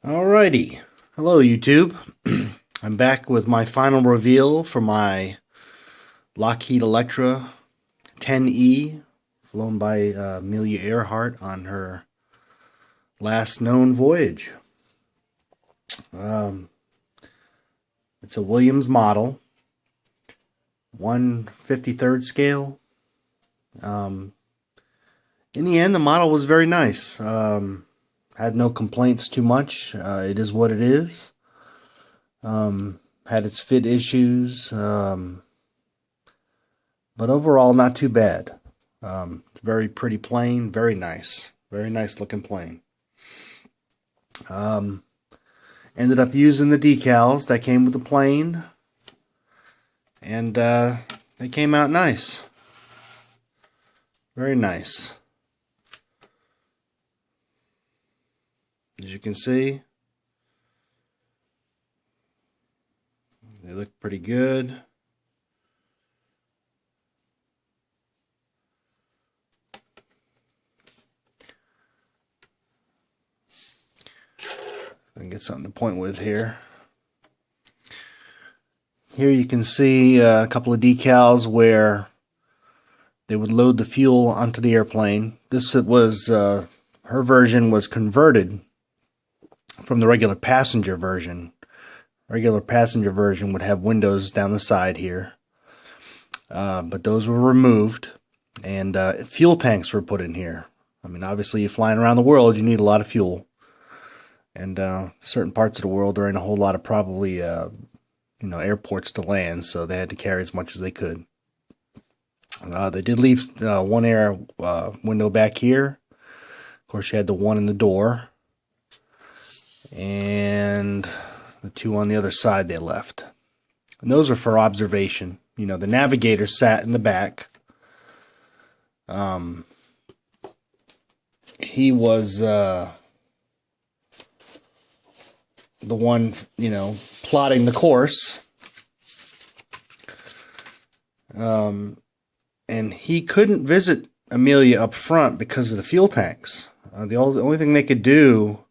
Alrighty. Hello, YouTube. I'm back with my final reveal for my Lockheed Electra 10E, flown by Amelia Earhart on her last known voyage. It's a Williams model, 1/53rd scale. In the end, the model was very nice. Had no complaints too much. It is what it is. Had its fit issues, but overall not too bad. It's a very pretty plane, very nice looking plane. Ended up using the decals that came with the plane, and they came out nice. Very nice. As you can see, they look pretty good. I can get something to point with here. Here you can see a couple of decals where they would load the fuel onto the airplane. This was, her version was converted from the regular passenger version. Regular passenger version would have windows down the side here, but those were removed, and fuel tanks were put in here. I mean, obviously, you're flying around the world, you need a lot of fuel, and certain parts of the world there ain't a whole lot of probably airports to land, so they had to carry as much as they could. They did leave one air window back here. Of course, you had the one in the door, and the two on the other side they left. And those are for observation. You know, the navigator sat in the back. He was the one, plotting the course. And he couldn't visit Amelia up front because of the fuel tanks. The only thing they could do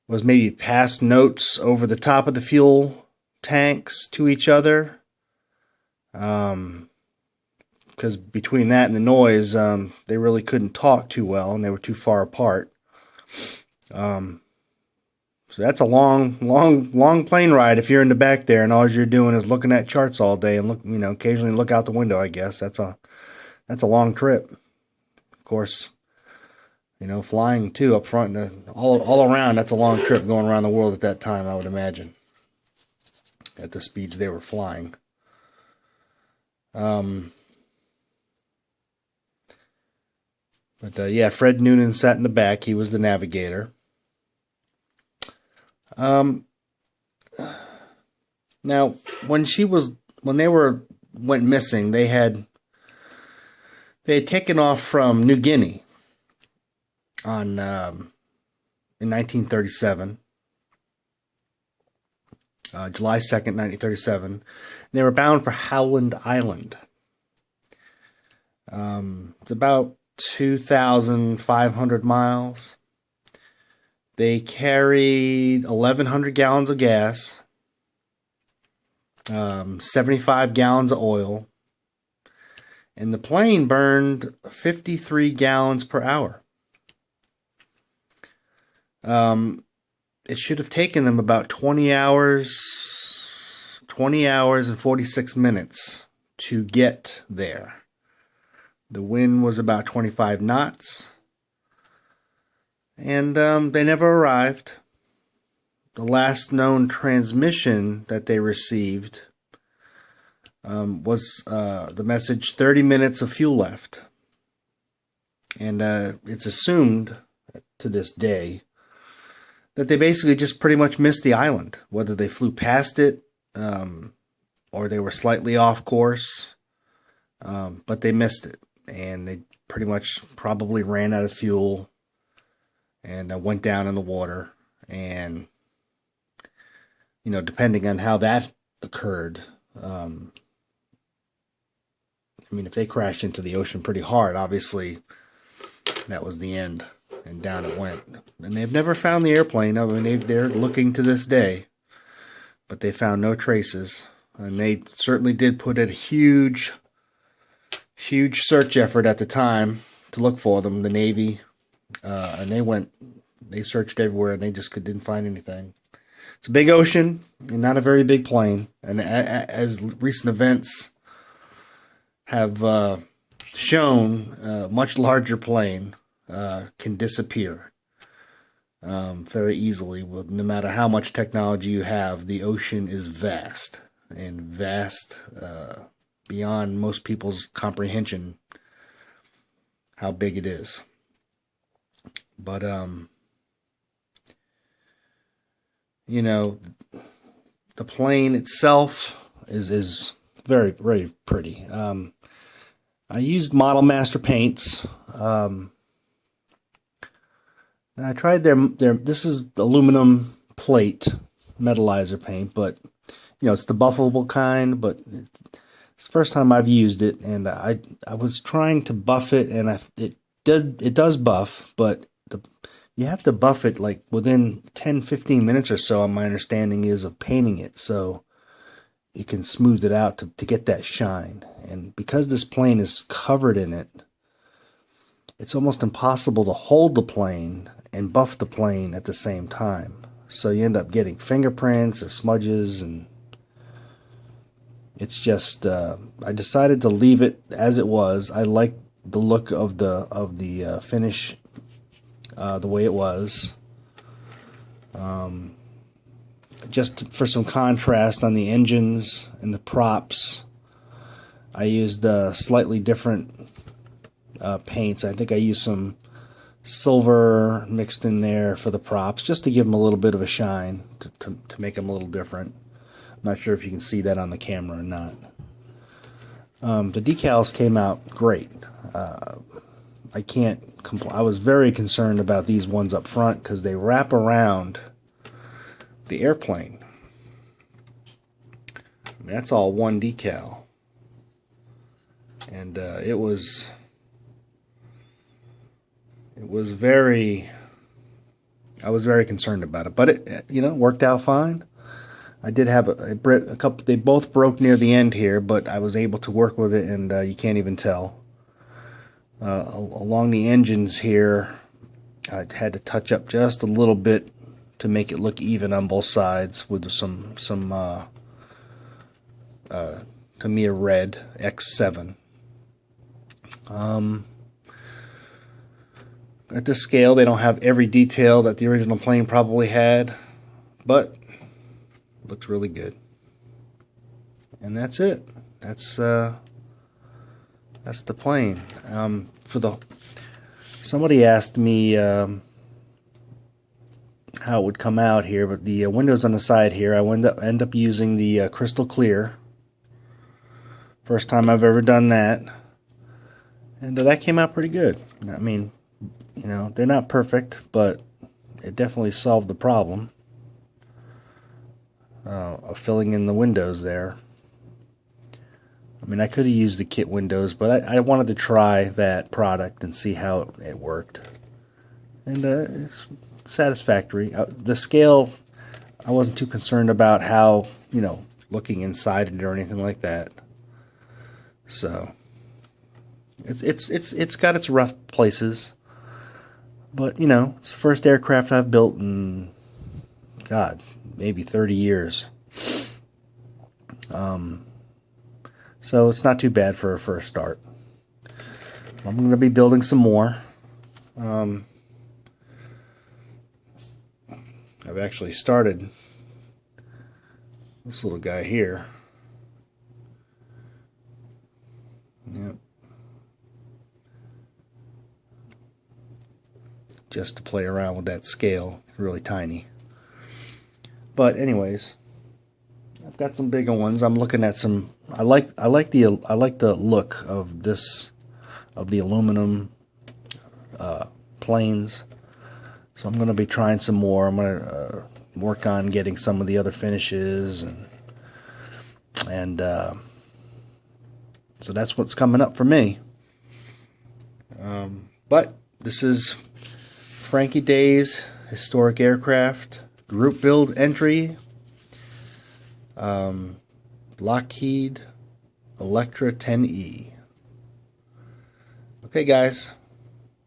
was maybe pass notes over the top of the fuel tanks to each other. Because between that and the noise, they really couldn't talk too well, and they were too far apart. So that's a long plane ride if you're in the back there and all you're doing is looking at charts all day and occasionally look out the window. I guess that's a long trip. Of course, flying too up front, all around. That's a long trip going around the world at that time, I would imagine, at the speeds they were flying. Yeah, Fred Noonan sat in the back. He was the navigator. Now, when they went missing, they had taken off from New Guinea in 1937, July 2nd, 1937. And they were bound for Howland Island. It's about 2,500 miles. They carried 1,100 gallons of gas, 75 gallons of oil, and the plane burned 53 gallons per hour. It should have taken them about 20 hours and 46 minutes to get there. The wind was about 25 knots. And they never arrived. The last known transmission that they received was the message, 30 minutes of fuel left. And it's assumed to this day that they basically just pretty much missed the island, whether they flew past it or they were slightly off course, but they missed it. And they pretty much probably ran out of fuel and went down in the water. And, depending on how that occurred, if they crashed into the ocean pretty hard, obviously that was the end, and down it went. And they've never found the airplane. I mean, they're looking to this day, but they found no traces. And they certainly did put a huge search effort at the time to look for them, the Navy. And they searched everywhere, and they just didn't find anything. It's a big ocean and not a very big plane. And as recent events have shown, a much larger plane can disappear very easily. No matter how much technology you have, the ocean is vast, and vast beyond most people's comprehension how big it is. But the plane itself is very, very pretty. I used Model Master paints. I tried their this is aluminum plate metallizer paint, but it's the buffable kind, but it's the first time I've used it, and I was trying to buff it, and it does buff, but you have to buff it like within 10-15 minutes or so, my understanding is, of painting it, so you can smooth it out to get that shine. And because this plane is covered in it, it's almost impossible to hold the plane and buff the plane at the same time. So you end up getting fingerprints or smudges, and it's just I decided to leave it as it was. I like the look of the finish the way it was. Just for some contrast on the engines and the props, I used slightly different paints. I think I used some silver mixed in there for the props, just to give them a little bit of a shine, to make them a little different. I'm not sure if you can see that on the camera or not. The decals came out great. I can't I was very concerned about these ones up front because they wrap around the airplane. I mean, that's all one decal, and it was very. I was very concerned about it, but it worked out fine. I did have a couple. They both broke near the end here, but I was able to work with it, and you can't even tell. Along the engines here, I had to touch up just a little bit to make it look even on both sides with some Tamiya Red X7. At this scale, they don't have every detail that the original plane probably had, but it looks really good. And that's it. That's the plane. Somebody asked me how it would come out here, but the windows on the side here, I end up using the crystal clear. First time I've ever done that, and that came out pretty good. I mean, they're not perfect, but it definitely solved the problem of filling in the windows there. I mean, I could have used the kit windows, but I wanted to try that product and see how it worked. And it's satisfactory. The scale, I wasn't too concerned about how, looking inside it or anything like that. So it's got its rough places. But, it's the first aircraft I've built in, God, maybe 30 years. So it's not too bad for a first start. I'm going to be building some more. I've actually started this little guy here. Yep. Just to play around with that scale. It's really tiny. But anyways, I've got some bigger ones. I'm looking at some. I like the look of the aluminum planes. So I'm going to be trying some more. I'm going to work on getting some of the other finishes, and so that's what's coming up for me. But this is Frankie Days Historic Aircraft Group Build Entry. Lockheed Electra 10E. Okay, guys.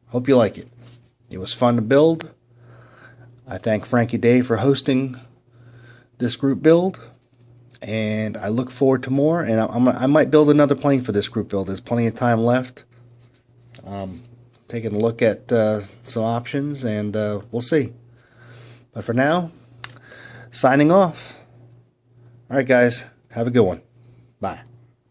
Hope you like it. It was fun to build. I thank Frankie Day for hosting this group build. And I look forward to more. And I might build another plane for this group build. There's plenty of time left. Taking a look at some options, and we'll see. But for now, signing off. All right, guys. Have a good one. Bye.